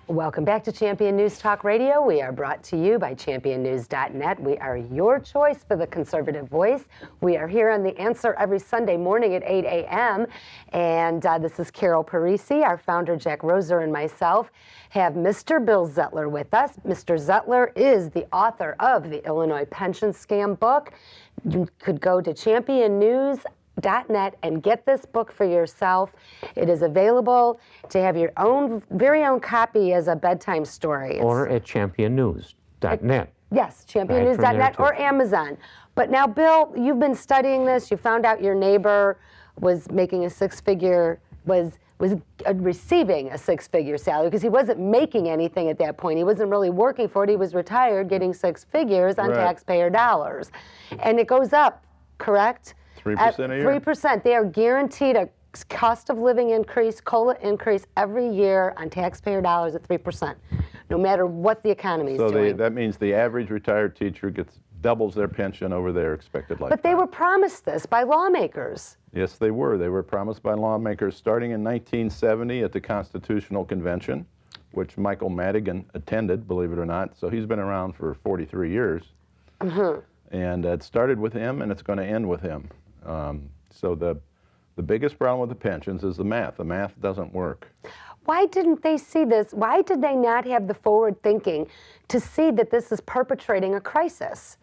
Welcome back to Champion News Talk Radio. We are brought to you by championnews.net. We are your choice for the conservative voice. We are here on The Answer every Sunday morning at 8 a.m. And this is Carol Parisi, our founder, Jack Roser, and myself have Mr. Bill Zettler with us. Mr. Zettler is the author of the Illinois Pension Scam book. You could go to championnews.net and get this book for yourself. It is available to have your own, very own copy as a bedtime story. Or at championnews.net. Yes, championnews.net or Amazon. But now, Bill, you've been studying this. You found out your neighbor was making a six-figure, was receiving a six-figure salary because he wasn't making anything at that point. He wasn't really working for it. He was retired, getting six figures on taxpayer dollars. And it goes up, correct? 3% a year? 3%. They are guaranteed a cost of living increase, COLA increase every year on taxpayer dollars at 3%, no matter what the economy is doing. So that means the average retired teacher doubles their pension over their expected lifetime. But they were promised this by lawmakers. Yes, they were. They were promised by lawmakers starting in 1970 at the Constitutional Convention, which Michael Madigan attended, believe it or not. So he's been around for 43 years. And it started with him, and it's going to end with him. So the biggest problem with the pensions is the math. The math doesn't work. Why didn't they see this? Why did they not have the forward thinking to see that this is perpetrating a crisis?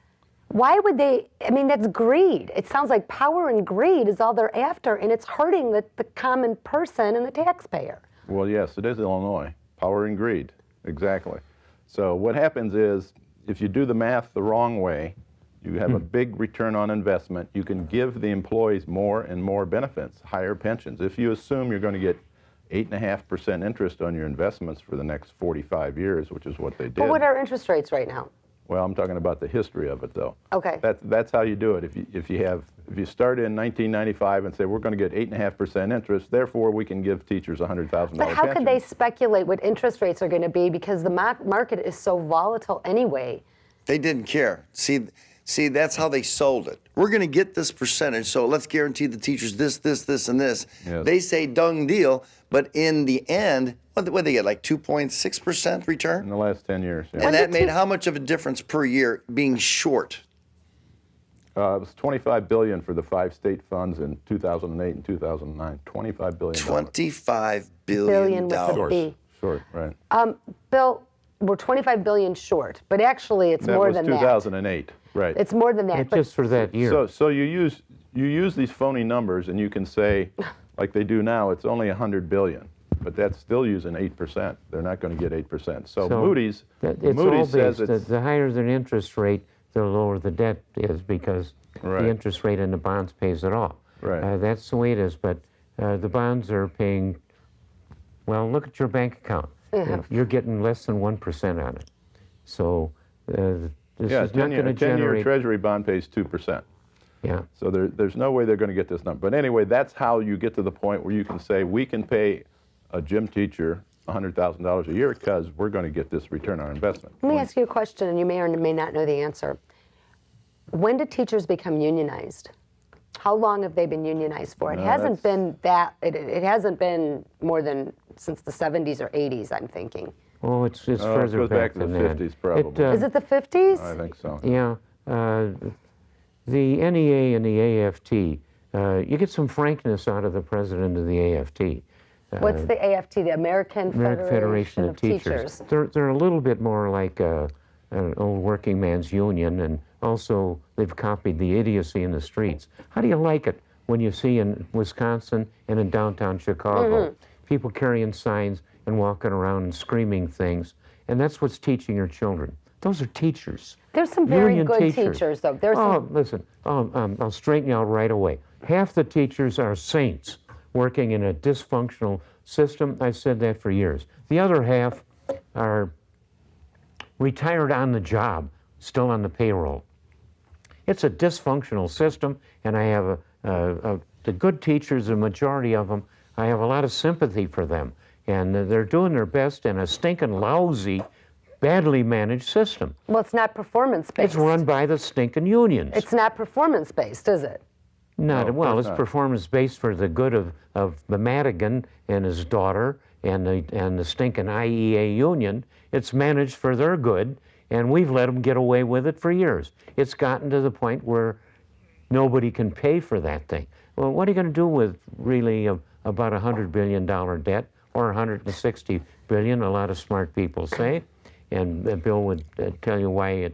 Why would they? I mean, that's greed. It sounds like power and greed is all they're after, and it's hurting the common person and the taxpayer. Well, yes, it is Illinois. Power and greed, exactly. So what happens is, if you do the math the wrong way, you have a big return on investment. You can give the employees more and more benefits, higher pensions. If you assume you're going to get 8.5% interest on your investments for the next 45 years, which is what they did. But what are interest rates right now? Well, I'm talking about the history of it, though. Okay. That's how you do it. If you start in 1995 and say we're going to get 8.5% interest, therefore we can give teachers $100,000 pension. But how could they speculate what interest rates are going to be because the market is so volatile anyway? They didn't care. See, that's how they sold it. We're going to get this percentage, so let's guarantee the teachers this, and this. Yes. They say done deal, but in the end, what did they get, like 2.6% return? In the last 10 years, yeah. And that made how much of a difference per year being short? It was $25 billion for the 5 state funds in 2008 and 2009. $25 billion. $25 billion. Short, right. Bill, we're $25 billion short, but actually it's more than that. That was 2008, right. It's more than that. Just for that year. So you use these phony numbers, and you can say, like they do now, it's only $100 billion, but that's still using 8%. They're not going to get 8%. So Moody's says it's the higher the interest rate, the lower the debt is because the interest rate in the bonds pays it off. Right. That's the way it is, but the bonds are paying, well, look at your bank account. You're getting less than 1% on it. So this is not going to generate... 10-year Treasury bond pays 2%. Yeah. So there's no way they're going to get this number. But anyway, that's how you get to the point where you can say, we can pay a gym teacher $100,000 a year because we're going to get this return on investment. Let me ask you a question, and you may or may not know the answer. When did teachers become unionized? How long have they been unionized for? It hasn't been that. It hasn't been more than since the 70s or 80s, I'm thinking. Oh, it's further it goes back to the 50s, probably. Is it the 50s? I think so. Yeah. The NEA and the AFT, you get some frankness out of the president of the AFT. What's the AFT, the American Federation of Teachers? They're a little bit more like an old working man's union, and also they've copied the idiocy in the streets. How do you like it when you see in Wisconsin and in downtown Chicago people carrying signs and walking around and screaming things? And that's what's teaching your children. Those are teachers. There's some very good teachers, though. Listen, I'll straighten you out right away. Half the teachers are saints working in a dysfunctional system. I've said that for years. The other half are retired on the job, still on the payroll. It's a dysfunctional system, and I have the good teachers, the majority of them, I have a lot of sympathy for them. And they're doing their best in a stinking lousy, badly managed system. Well, it's not performance-based. It's run by the stinking unions. It's not performance-based, is it? Not, No, of well, course it's not. performance-based for the good of the Madigan and his daughter and the stinking IEA union. It's managed for their good, and we've let them get away with it for years. It's gotten to the point where nobody can pay for that thing. Well, what are you going to do with really about a $100 billion debt, or 160 billion, a lot of smart people say, and Bill would tell you why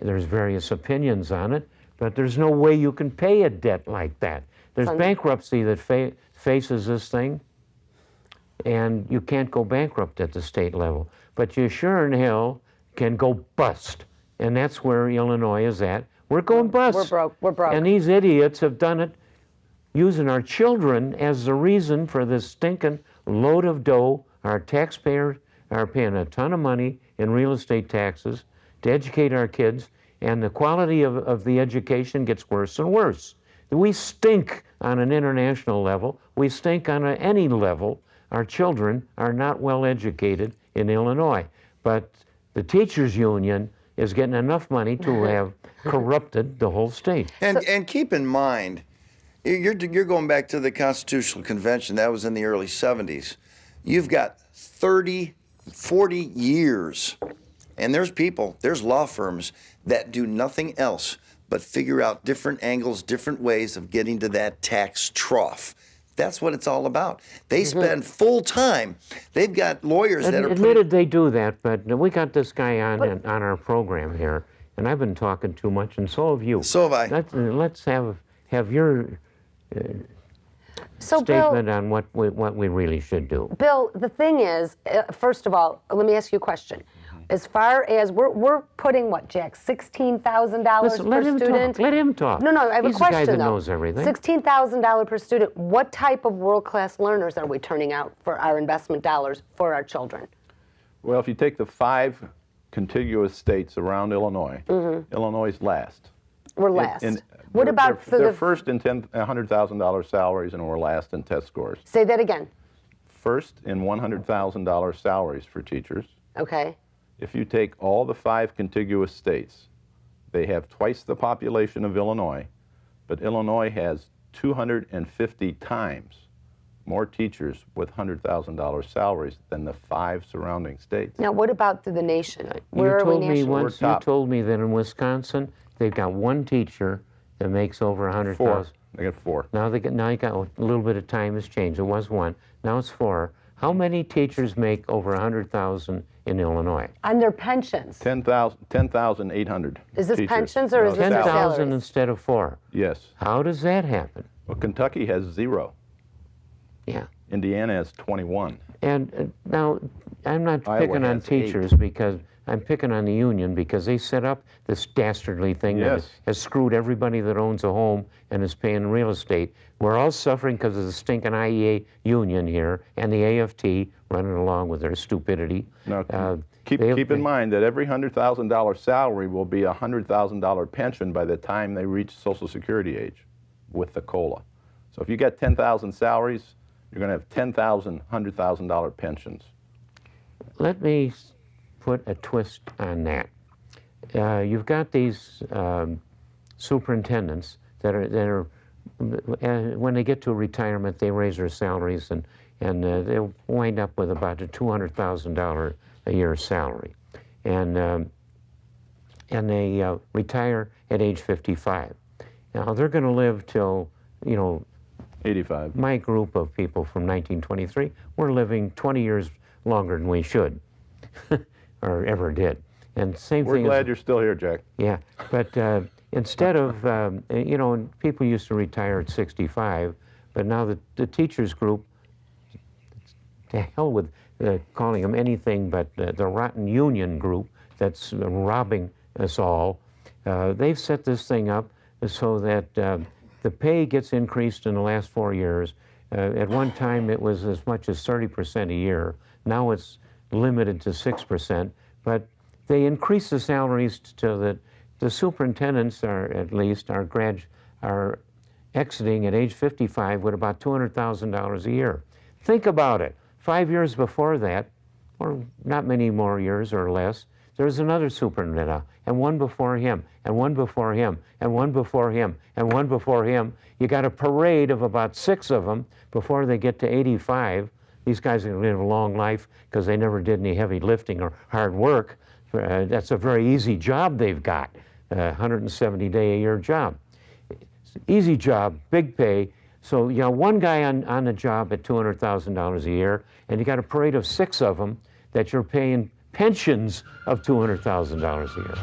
there's various opinions on it, but there's no way you can pay a debt like that. There's bankruptcy that faces this thing, and you can't go bankrupt at the state level, but you sure in hell can go bust, and that's where Illinois is at. We're going bust. We're broke. We're broke. And these idiots have done it using our children as the reason for this stinking load of dough. Our taxpayers are paying a ton of money in real estate taxes to educate our kids, and the quality of the education gets worse and worse. We stink on an international level. We stink on any level. Our children are not well educated in Illinois. But the teachers' union is getting enough money to have corrupted the whole state. And keep in mind, you're going back to the Constitutional Convention. That was in the early 70s. You've got 30, 40 years. And there's law firms that do nothing else but figure out different angles, different ways of getting to that tax trough. That's what it's all about. They spend full time. They've got lawyers that are admitted they do that, but we got this guy on our program here, and I've been talking too much, and so have you. So have I. Let's have your So statement on what we really should do. Bill, the thing is, first of all, let me ask you a question. As far as we're putting what, Jack, $16,000 Listen, per let him student? talk. Let him talk. No, I have He's a question the guy that though. knows everything. $16,000 per student. What type of world-class learners are we turning out for our investment dollars for our children? Well, if you take the 5 contiguous states around Illinois, Illinois is last. We're last. And What about for they're the first in $100,000 salaries, and we're last in test scores. Say that again. First in $100,000 salaries for teachers. Okay. If you take all the 5 contiguous states, they have twice the population of Illinois, but Illinois has 250 times more teachers with $100,000 salaries than the 5 surrounding states. Now, what about through the nation? Where You are we told me nationally? once. We're You top. told me that in Wisconsin they've got 1 teacher that makes over 100,000. They got 4. Now you got a little bit of time has changed. It was 1. Now it's 4. How many teachers make over 100,000 in Illinois? On their pensions. 10,800. Is this teachers. pensions or is this their 10,000 salaries? instead of 4. Yes. How does that happen? Well, Kentucky has 0. Yeah. Indiana has 21. And now I'm not Iowa picking on has 8. teachers because I'm picking on the union because they set up this dastardly thing that Yes. has screwed everybody that owns a home and is paying real estate. We're all suffering because of the stinking IEA union here and the AFT running along with their stupidity. Now, keep in mind that every $100,000 salary will be a $100,000 pension by the time they reach Social Security age with the COLA. So if you get 10,000 salaries, you're going to have 10,000 $100,000 pensions. Let me put a twist on that. You've got these superintendents that are when they get to retirement, they raise their salaries and they'll wind up with about a $200,000 a year salary, and they retire at age 55. Now they're going to live till 85. My group of people from 1923, we're living 20 years longer than we should, or ever did. And same We're thing. glad you're still here, Jack. Yeah, but instead of people used to retire at 65, but now the teachers group, to hell with calling them anything but the rotten union group that's robbing us all. They've set this thing up so that the pay gets increased in the last 4 years. At one time, it was as much as 30% a year. Now it's limited to 6%. But they increase the salaries so that the superintendents are exiting at age 55 with about $200,000 a year. Think about it. 5 years before that, or not many more years or less, there's another superintendent, and one before him, and one before him, and one before him, and one before him. You got a parade of about 6 of them before they get to 85. These guys are going to live a long life because they never did any heavy lifting or hard work. That's a very easy job they've got, 170-day-a-year job. Easy job, big pay. So you got one guy on the job at $200,000 a year, and you got a parade of 6 of them that you're paying pensions of $200,000 a year.